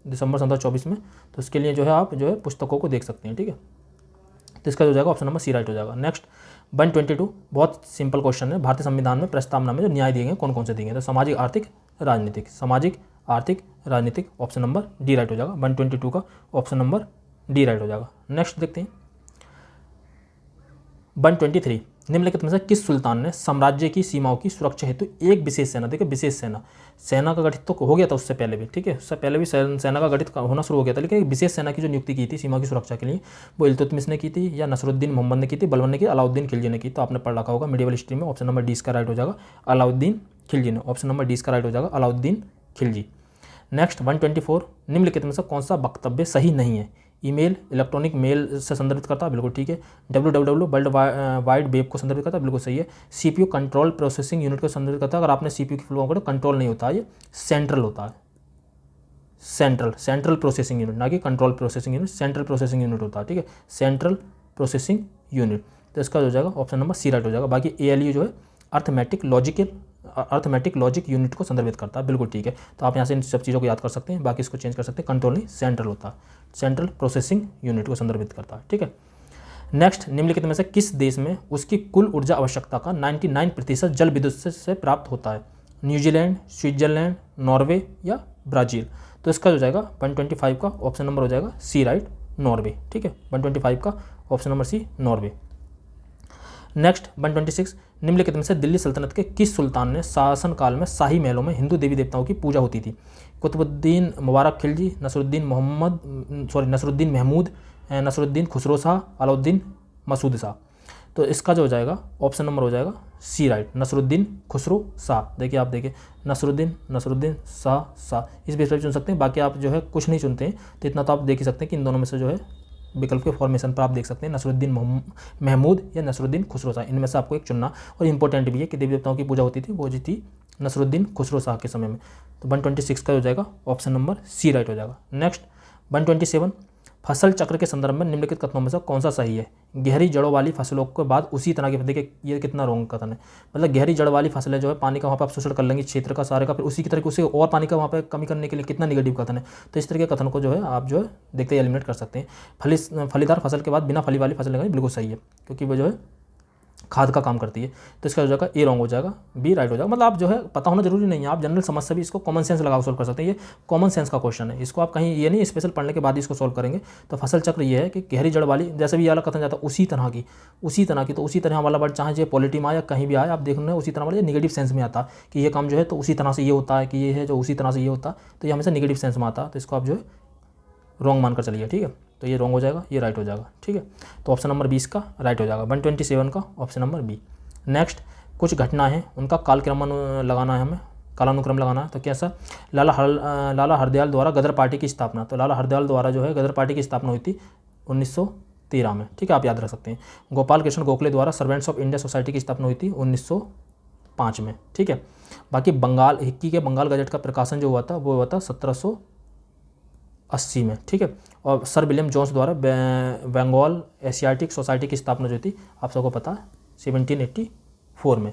S1: दिसंबर 2024 में, तो उसके लिए जो है आप जो है पुस्तकों को देख सकते हैं। ठीक है, तो इसका जो जाएगा ऑप्शन नंबर सी राइट हो जाएगा। नेक्स्ट 122, बहुत सिंपल क्वेश्चन है। भारतीय संविधान में प्रस्तावना में जो न्याय दिए गए कौन कौन से दिए गए। तो सामाजिक, आर्थिक, राजनीतिक। सामाजिक, आर्थिक, राजनीतिक, ऑप्शन नंबर डी राइट हो जाएगा। 122 का ऑप्शन नंबर डी राइट हो जाएगा। नेक्स्ट देखते हैं 123, निम्नलिखित में से किस सुल्तान ने साम्राज्य की सीमाओं की सुरक्षा हेतु एक विशेष सेना, देखिए विशेष सेना का गठित तो हो गया था उससे पहले भी। ठीक है, उससे पहले भी सेना का गठित होना शुरू हो गया था, लेकिन एक विशेष सेना की जो नियुक्ति की थी सीमा की सुरक्षा के लिए, वो इल्तुतमिश ने की थी, या नसरुद्दीन मोहम्मद ने की थी, बलबन ने की, अलाउद्दीन खिलजी ने की। तो आपने पढ़ रखा होगा मीडिएवल हिस्ट्री में। ऑप्शन नंबर डी इसका राइट हो जाएगा, अलाउद्दीन खिलजी ने। ऑप्शन नंबर डी इसका राइट हो जाएगा, अलाउद्दीन खिलजी। नेक्स्ट 124, निम्नलिखित में से कौन सा वक्तव्य सही नहीं है। ईमेल, इलेक्ट्रॉनिक मेल से संदर्भित करता है, बिल्कुल ठीक है। www वर्ल्ड वाइड वेब को संदर्भित करता है, बिल्कुल सही है। सीपीयू कंट्रोल प्रोसेसिंग यूनिट को संदर्भित करता है। अगर आपने सीपीयू की फुल फॉर्म करो, कंट्रोल नहीं होता है, ये सेंट्रल होता है। सेंट्रल प्रोसेसिंग यूनिट, ना कि control processing unit, central processing unit होता है। ठीक है, सेंट्रल प्रोसेसिंग यूनिट। तो इसका हो जाएगा ऑप्शन नंबर सी राइट हो जाएगा। बाकी ALU जो है अर्थमेटिक लॉजिक यूनिट को संदर्भित करता है, बिल्कुल ठीक है। तो आप यहाँ से इन सब चीज़ों को याद कर सकते हैं, बाकी इसको चेंज कर सकते हैं। कंट्रोल नहीं, सेंट्रल होता है, सेंट्रल प्रोसेसिंग यूनिट को संदर्भित करता है। ठीक है, नेक्स्ट, निम्नलिखित में से किस देश में उसकी कुल ऊर्जा आवश्यकता का 99% जल विद्युत से प्राप्त होता है। न्यूजीलैंड, स्विट्जरलैंड, नॉर्वे या ब्राज़ील। तो इसका जो जाएगा 125 का ऑप्शन नंबर हो जाएगा सी राइट, नॉर्वे। ठीक है, 125 का option number C, Norway. Next 126, निम्नलिखित में से दिल्ली सल्तनत के किस सुल्तान ने शासनकाल में शाही महलों में हिंदू देवी देवताओं की पूजा होती थी? कुतुबुद्दीन मुबारक खिलजी, नसरुद्दीन महमूद, नसरुद्दीन खुसरो शाह, अलाउद्दीन मसूद शाह। तो इसका जो हो जाएगा ऑप्शन नंबर हो जाएगा सी राइट, नसरुद्दीन खुसरो शाह। देखिए आप देखिए नसरुद्दीन शाह इस बेस पर चुन सकते हैं। बाकी आप जो है कुछ नहीं चुनते हैं तो इतना तो आप देख ही सकते हैं कि इन दोनों में से जो है विकल्प के फॉर्मेशन पर आप देख सकते हैं नसरुद्दीन महमूद या नसरुद्दीन खुसरो शाह, इनमें से आपको एक चुनना। और इंपॉर्टेंट भी है कि देवी देवताओं की पूजा होती थी वो जी थी नसरुद्दीन खुसरो शाह के समय में। तो 126 का हो जाएगा ऑप्शन नंबर सी राइट हो जाएगा। नेक्स्ट 127, फसल चक्र के संदर्भ में निम्नलिखित कथनों में से कौन सा सही है? गहरी जड़ों वाली फसलों के बाद उसी तरह की, देखिए ये कितना रॉन्ग कथन है। मतलब गहरी जड़ वाली फसलें जो है पानी का वहाँ पर आप शोषण कर लेंगे क्षेत्र का सारे का, फिर उसी की तरह उसे और पानी का वहाँ पर कमी करने के लिए कितना निगेटिव कथन है। तो इस तरह के कथन को जो है आप जो है देखते ही एलिमिनेट कर सकते हैं। फलीदार फसल के बाद बिना फली वाली फसल लगानी बिल्कुल सही है, क्योंकि वो जो है खाद का काम करती है। तो इसका हो जाएगा ए रॉन्ग हो जाएगा, बी राइट हो जाएगा। मतलब आप जो है पता होना जरूरी नहीं है, आप जनरल समझ से भी इसको कॉमन सेंस लगा सोल्व कर सकते हैं। ये कॉमन सेंस का क्वेश्चन है, इसको आप कहीं ये नहीं स्पेशल पढ़ने के बाद इसको सोल्व करेंगे। तो फसल चक्र ये है कि गहरी जड़ वाली, जैसे भी ये वाला कथन जाता है उसी तरह की तो उसी तरह वाला वर्ड चाहे जो पॉलिटी में आए या कहीं भी आए, आप देख रहे हैं उसी तरह वाला निगेटिव सेंस में आता है कि ये काम जो है तो उसी तरह से ये होता है, कि ये है जो उसी तरह से ये होता है, तो ये हमेशा निगेटिव सेंस में आता है। तो इसको आप जो है रॉन्ग मानकर चलिए, ठीक है। तो ये रॉन्ग हो जाएगा, ये राइट हो जाएगा, ठीक है। तो ऑप्शन नंबर 20 का राइट हो जाएगा, 127 का ऑप्शन नंबर बी। नेक्स्ट कुछ घटना है उनका कालक्रम लगाना है, हमें कालानुक्रम लगाना है। तो कैसा? लाला हरदयाल द्वारा गदर पार्टी की स्थापना। तो लाला हरदयाल द्वारा जो है गदर पार्टी की स्थापना हुई थी 1913 में, ठीक है, आप याद रख सकते हैं। गोपाल कृष्ण गोखले द्वारा सर्वेंट्स ऑफ इंडिया सोसाइटी की स्थापना हुई थी 1905 में, ठीक है। बाकी बंगाल हिक्की के बंगाल गजट का प्रकाशन जो हुआ था वो हुआ था 1780 में, ठीक है। और सर विलियम जोन्स द्वारा बंगाल एशियाटिक सोसाइटी की स्थापना जो थी आप सबको पता है 1784 में।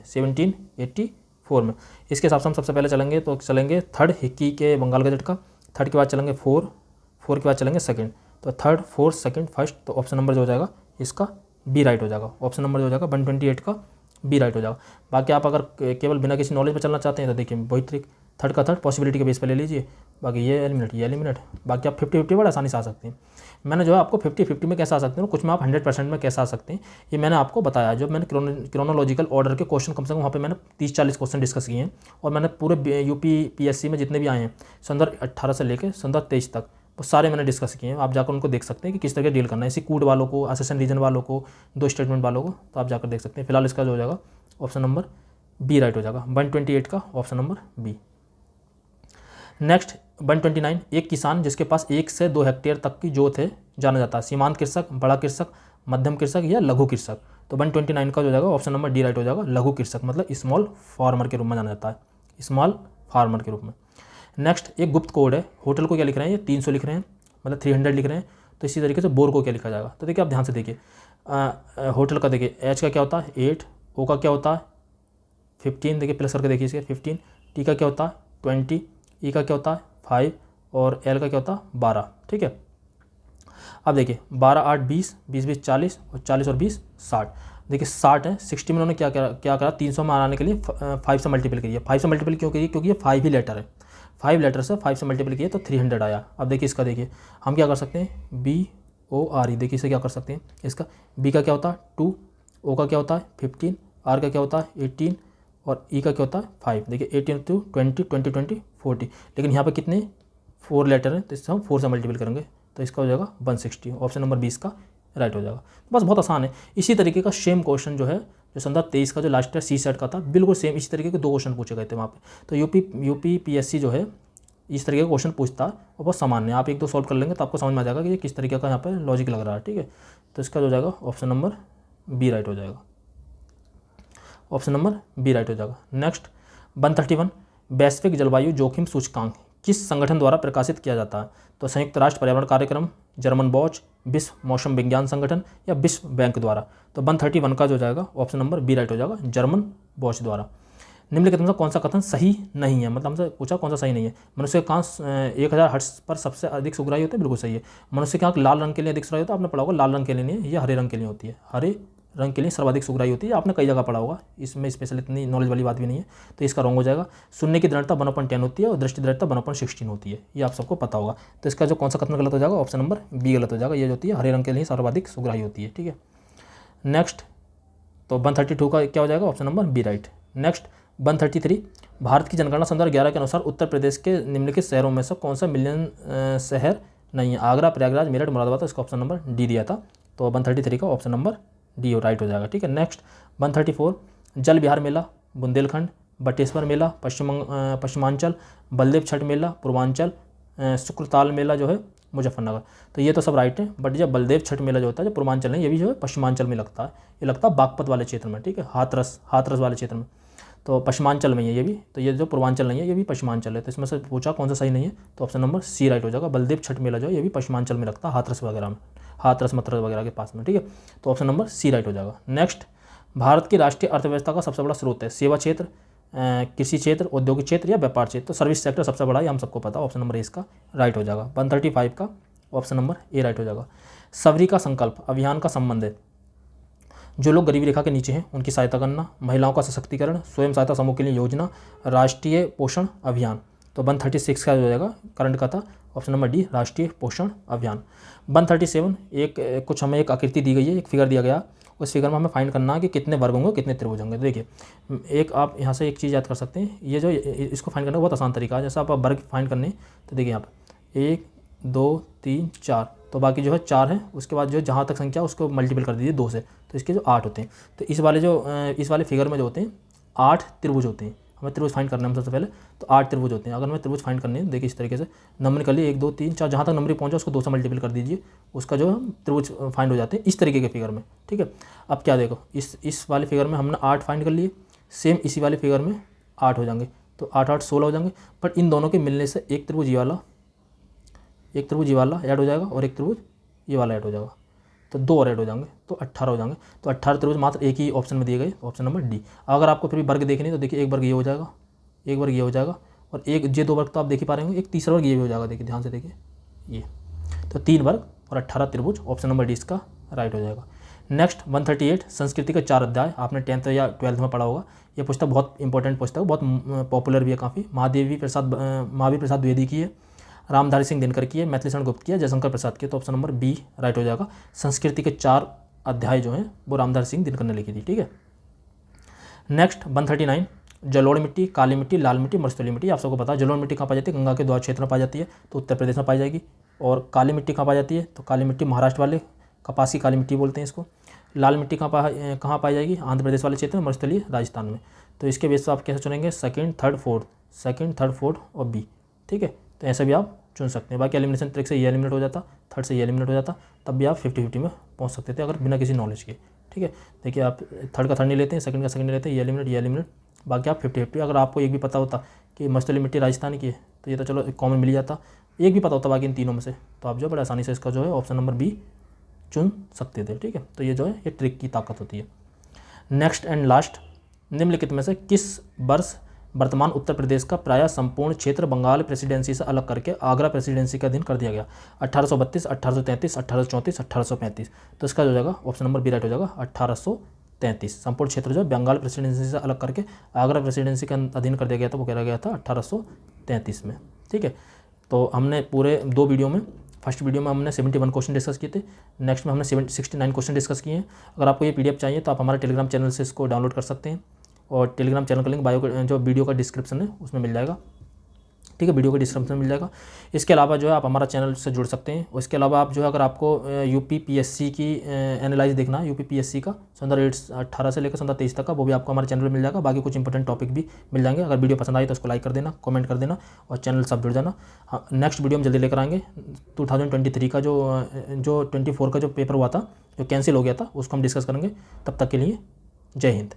S1: इसके हिसाब से हम सबसे पहले चलेंगे तो चलेंगे थर्ड हिक्की के बंगाल गजट का, थर्ड के बाद चलेंगे फोर के बाद चलेंगे सेकंड। तो थर्ड, फोर्थ, सेकंड, फर्स्ट, तो ऑप्शन नंबर जो हो जाएगा इसका बी राइट हो जाएगा। ऑप्शन नंबर जो हो जाएगा 128 का बी राइट हो जाएगा। बाकी आप अगर केवल बिना किसी नॉलेज पर चलना चाहते हैं तो देखिए वही ट्रिक, थर्ड का थर्ड पॉसिबिलिटी के बेस पर ले लीजिए, बाकी ये एलिमिनेट। बाकी आप 50-50 बड़ा आसानी से आ सकते हैं। मैंने जो है आपको 50-50 में कैसे आ सकते हैं, कुछ में आप 100% में कैसे आ सकते हैं, ये मैंने आपको बताया। जो मैंने क्रोनोलॉजिकल ऑर्डर के क्वेश्चन कम से कम वहाँ पे मैंने 30-40 क्वेश्चन डिस्कस किए हैं। और मैंने पूरे यूपी PSC में जितने भी आए हैं संदर्भ 18 से लेकर संदर्भ 23 तक, वो सारे मैंने डिस्कस किए हैं। आप जाकर उनको देख सकते हैं कि किस तरह डील करना है, इसी कूड वालों को, असेशन रीजन वालों को, 2 स्टेटमेंट वालों को, तो आप जाकर देख सकते हैं। फिलहाल इसका जो हो जाएगा ऑप्शन नंबर बी राइट हो जाएगा, 128 का ऑप्शन नंबर बी। नेक्स्ट 129, एक किसान जिसके पास 1 से 2 हेक्टेयर तक की जोत है जाना जाता है, सीमांत कृषक, बड़ा कृषक, मध्यम कृषक या लघु कृषक। तो 129 का जो जाएगा ऑप्शन नंबर डी राइट हो जाएगा, लघु कृषक, मतलब स्मॉल फार्मर के रूप में जाना जाता है, स्मॉल फार्मर के रूप में। नेक्स्ट एक गुप्त कोड है, होटल को क्या लिख रहे हैं, ये 300 लिख रहे हैं, मतलब 300 लिख रहे हैं। तो इसी तरीके से बोर को क्या लिखा जाएगा, तो देखिए आप ध्यान से देखिए, होटल का देखिए एच का क्या होता है 8, ओ का क्या होता है 15, देखिए प्लस करके देखिए इसके 15, टी का क्या होता है 20, ई का क्या होता है 5 और एल का क्या होता है 12, ठीक है। अब देखिए 12, 8, 20, 20, 20, 40 और 40 और 20, 60। देखिए 60 है, 60 में उन्होंने क्या करा 300 में आने के लिए 5 से मल्टीपल करिए। 5 से मल्टीपल क्यों करिए, क्योंकि ये 5 ही लेटर है, 5 लेटर से 5 से मल्टीपल किए तो 300 आया। अब देखिए इसका देखिए हम क्या कर सकते हैं BORE, देखिए इसे क्या कर सकते हैं, इसका बी का क्या होता है 2, ओ का क्या होता है 15, आर का क्या होता है 18 और ई का क्या होता है 5। देखिए 18 to 20, 20, 20, 40, लेकिन यहाँ पे कितने 4 लेटर हैं तो इससे हम 4 से मल्टीपल करेंगे तो इसका हो जाएगा 160, ऑप्शन नंबर 20 का राइट हो जाएगा। बस बहुत आसान है। इसी तरीके का सेम क्वेश्चन जो है जो संदर्भ 23 का जो लास्ट ईयर CSET का था, बिल्कुल सेम इसी तरीके के 2 क्वेश्चन पूछे गए थे वहाँ पे। तो यूपी PSC जो है इस तरीके का क्वेश्चन पूछता है और बहुत सामान्य है, आप 1-2 सॉल्व कर लेंगे तो आपको समझ में आ जाएगा कि ये किस तरीके का यहाँ पे लॉजिक लग रहा है, ठीक है। तो इसका जो जाएगा ऑप्शन नंबर बी राइट हो जाएगा, ऑप्शन नंबर बी राइट हो जाएगा। नेक्स्ट 131, वैश्विक जलवायु जोखिम सूचकांक किस संगठन द्वारा प्रकाशित किया जाता है? तो संयुक्त राष्ट्र पर्यावरण कार्यक्रम, जर्मन वॉच, विश्व मौसम विज्ञान संगठन या विश्व बैंक द्वारा। तो 131 का जो जाएगा ऑप्शन नंबर बी राइट हो जाएगा, जर्मन वॉच द्वारा। निम्नलिखित में कौन सा कथन सही नहीं है, मतलब हमसे पूछा कौन सा सही नहीं है। मनुष्य के आंख 1000 हर्ट्ज पर सबसे अधिक सुगराई होती है, बिल्कुल सही है। मनुष्य के आंख लाल रंग के लिए अधिक सुगराई होता है, आपने पढ़ा होगा, लाल रंग के लिए नहीं है, ये हरे रंग के लिए होती है, हरे रंग के लिए सर्वाधिक सुगराई होती है, आपने कई जगह पढ़ा होगा, इसमें स्पेशल इतनी नॉलेज वाली बात भी नहीं है। तो इसका रॉन्ग हो जाएगा। सुनने की दृढ़ता 1/10 होती है और दृष्टि दृढ़ता 1/16 होती है, ये आप सबको पता होगा। तो इसका जो कौन सा कथन गलत हो जाएगा, ऑप्शन नंबर बी गलत हो जाएगा, ये जो होती है हरे रंग के लिए सर्वाधिक सुगराई होती है, ठीक है। नेक्स्ट तो 132 का क्या हो जाएगा, option number B right. Next 133, Bharat की जनगणना सन 2011 के अनुसार उत्तर प्रदेश के निम्नलिखित शहरों में से कौन सा मिलियन शहर नहीं है? आगरा, प्रयागराज, मेरठ, मुरादाबाद। तो इसका ऑप्शन नंबर डी दिया था, तो 133 का ऑप्शन नंबर डी राइट हो जाएगा। ठीक है। नेक्स्ट 134, जल विहार मेला बुंदेलखंड, बटेश्वर मेला पश्चिमांचल, बलदेव छठ मेला पूर्वांचल, शुक्रताल मेला जो है मुजफ्फरनगर। तो ये तो सब राइट है, बट जब बलदेव छठ मेला जो होता है जो पूर्वांचल है, ये भी जो है पश्चिमांचल में लगता है। ये लगता है बागपत वाले क्षेत्र में, ठीक है, हाथरस वाले क्षेत्र में, तो पश्चिमांचल में है ये भी। तो ये जो पूर्वांचल नहीं है ये भी पश्चिमांचल है। तो इसमें से पूछा कौन सा सही नहीं है, तो ऑप्शन नंबर सी राइट हो जाएगा। बलदेव छठ मेला जो है ये भी पश्चिमांचल में लगता है, हाथरस वगैरह में, हाथरस मथुरा वगैरह के पास में, ठीक है। तो ऑप्शन नंबर सी राइट हो जाएगा। नेक्स्ट, भारत की राष्ट्रीय अर्थव्यवस्था का सबसे बड़ा स्रोत है? सेवा क्षेत्र, कृषि क्षेत्र, औद्योगिक क्षेत्र या व्यापार क्षेत्र? तो सर्विस सेक्टर सबसे बड़ा है, हम सबको पता है, ऑप्शन नंबर ए इसका राइट हो जाएगा। 135 का ऑप्शन नंबर ए राइट हो जाएगा। सबरी का संकल्प अभियान का संबंध है? जो लोग गरीबी रेखा के नीचे हैं उनकी सहायता करना, महिलाओं का सशक्तिकरण, स्वयं सहायता समूह के लिए योजना, राष्ट्रीय पोषण अभियान। तो 136 का हो जाएगा करंट का था, ऑप्शन नंबर डी राष्ट्रीय पोषण अभियान। 137, कुछ हमें एक आकृति दी गई है, एक फिगर दिया गया, उस फिगर में हमें फाइंड करना है कि कितने वर्ग होंगे, कितने त्रिभुज होंगे। तो देखिए, एक आप यहाँ से एक चीज़ याद कर सकते हैं, ये जो इसको फाइंड करना बहुत आसान तरीका है। जैसे आप वर्ग फाइंड करने, तो देखिए यहाँ पर 1 2 3 4, तो बाकी जो है 4 है, उसके बाद जो है जहाँ तक संख्या उसको मल्टीपल कर दीजिए 2 से, तो इसके जो 8 होते हैं। तो इस वाले फिगर में जो होते हैं 8 त्रिभुज होते हैं। हमें त्रिभुज फाइंड करना है सबसे पहले, तो 8 त्रिभुज होते हैं। अगर हमें त्रिभुज फाइंड करने हैं, देखिए इस तरीके से नंबर कर लिए 1 2 3 4, जहाँ तक नंबर पहुँचा उसको 2 से मल्टीपल कर दीजिए, उसका जो त्रिभुज फाइंड हो जाते हैं इस तरीके के फिगर में, ठीक है। अब क्या देखो, इस वाले फिगर में हमने 8 फाइंड कर लिए, सेम इसी वाले फिगर में 8 हो जाएंगे, तो 8 8 16 हो जाएंगे। बट इन दोनों के मिलने से एक त्रिभुज ये वाला ऐड हो जाएगा और एक त्रिभुज ये वाला ऐड हो जाएगा, तो 2 और ऐड हो जाएंगे, तो 18 हो जाएंगे। तो 18 त्रिभुज मात्र एक ही ऑप्शन में दिए गए, ऑप्शन नंबर डी। अगर आपको फिर भी वर्ग देखनी तो देखिए, एक वर्ग ये हो जाएगा, एक वर्ग ये हो जाएगा, और एक ये 2 वर्ग तो आप देख ही पा रहे होंगे, एक तीसरा वर्ग ये भी हो जाएगा। देखिए ध्यान से देखिए, ये तो 3 वर्ग और 18 त्रिभुज, ऑप्शन नंबर डी इसका राइट हो जाएगा। नेक्स्ट 138, संस्कृति के 4 अध्याय, आपने 10th या 12th में पढ़ा होगा। ये पुस्तक बहुत इंपॉर्टेंट पुस्तक है, बहुत पॉपुलर भी है काफ़ी। महावीर प्रसाद द्विवेदी की है, रामधारी सिंह दिनकर की है, मैथिलीशरण गुप्त की है, जयशंकर प्रसाद की है। तो ऑप्शन नंबर बी राइट हो जाएगा। संस्कृति के 4 अध्याय जो हैं वो रामधारी सिंह दिनकर ने लिखी थी, ठीक है। नेक्स्ट 139, जलोढ़ मिट्टी, काली मिट्टी, लाल मिट्टी, मरुस्थलीय मिट्टी। आप सबको पता है जलोढ़ मिट्टी कहाँ पाई जाती है? गंगा के द्वार क्षेत्र में पाई जाती है, तो उत्तर प्रदेश में पाई जाएगी। और काली मिट्टी कहाँ पाई जाती है? तो काली मिट्टी महाराष्ट्र वाले कपासी काली मिट्टी बोलते हैं इसको। लाल मिट्टी कहाँ पाई जाएगी? आंध्र प्रदेश वाले क्षेत्र में, मरुस्थलीय राजस्थान में। तो इसके बेस पर आप कैसे चुनेंगे? सेकंड, थर्ड, फोर्थ और बी, ठीक है। तो ऐसे भी आप चुन सकते हैं। बाकी एलिमिनेशन ट्रिक से ये एलिमिनेट हो जाता, थर्ड से ये एलिमिनेट हो जाता, तब भी आप 50-50 में पहुंच सकते थे अगर बिना किसी नॉलेज के, ठीक है। देखिए, आप थर्ड का थर्ड नहीं लेते हैं, सेकंड का सेकंड नहीं लेते हैं, ये एलिमिनेट, बाकी आप 50-50। अगर आपको एक भी पता होता कि मरुस्थलीय मिट्टी राजस्थान की है, तो ये तो चलो कॉमन मिल जाता। एक भी पता होता बाकी इन तीनों में से, तो आप जो बड़े आसानी से इसका जो है ऑप्शन नंबर बी चुन सकते थे, ठीक है। तो ये जो है ये ट्रिक की ताकत होती है। नेक्स्ट एंड लास्ट, निम्नलिखित में से किस वर्ष वर्तमान उत्तर प्रदेश का प्रायः संपूर्ण क्षेत्र बंगाल प्रेसिडेंसी से अलग करके आगरा प्रेसिडेंसी का अधीन कर दिया गया? 1832, 1833, 1834, 1835। तो इसका जो जाएगा ऑप्शन नंबर बी राइट हो जाएगा, 1833। संपूर्ण क्षेत्र जो बंगाल प्रेसिडेंसी से अलग करके आगरा प्रेसिडेंसी का अधीन कर दिया गया था, वो कह गया था 1833 में, ठीक है। तो हमने पूरे 2 वीडियो में, फर्स्ट वीडियो में हमने 71 क्वेश्चन डिस्कस किए थे, नेक्स्ट में हमने 69 क्वेश्चन डिस्कस किए हैं। अगर आपको ये PDF चाहिए तो आप हमारे टेलीग्राम चैनल से इसको डाउनलोड कर सकते हैं, और टेलीग्राम चैनल का लिंक जो वीडियो का डिस्क्रिप्शन है उसमें मिल जाएगा, ठीक है, वीडियो का डिस्क्रिप्शन मिल जाएगा। इसके अलावा जो है आप हमारा चैनल से जुड़ सकते हैं। उसके अलावा आप जो है अगर आपको UPPSC की एनालाइज देखना है, UPPSC का 2018 से लेकर 2023 तक का, वो भी आपको हमारे चैनल पर मिल जाएगा। बाकी कुछ इंपॉर्टेंट टॉपिक भी मिल जाएंगे। अगर वीडियो पसंद आई तो उसको लाइक कर देना, कमेंट कर देना, और चैनल सब जुड़ जाना। हाँ, नेक्स्ट वीडियो हम जल्दी लेकर आएंगे। 2023 का जो 24 का जो पेपर हुआ था, जो कैंसिल हो गया था, उसको हम डिस्कस करेंगे। तब तक के लिए जय हिंद।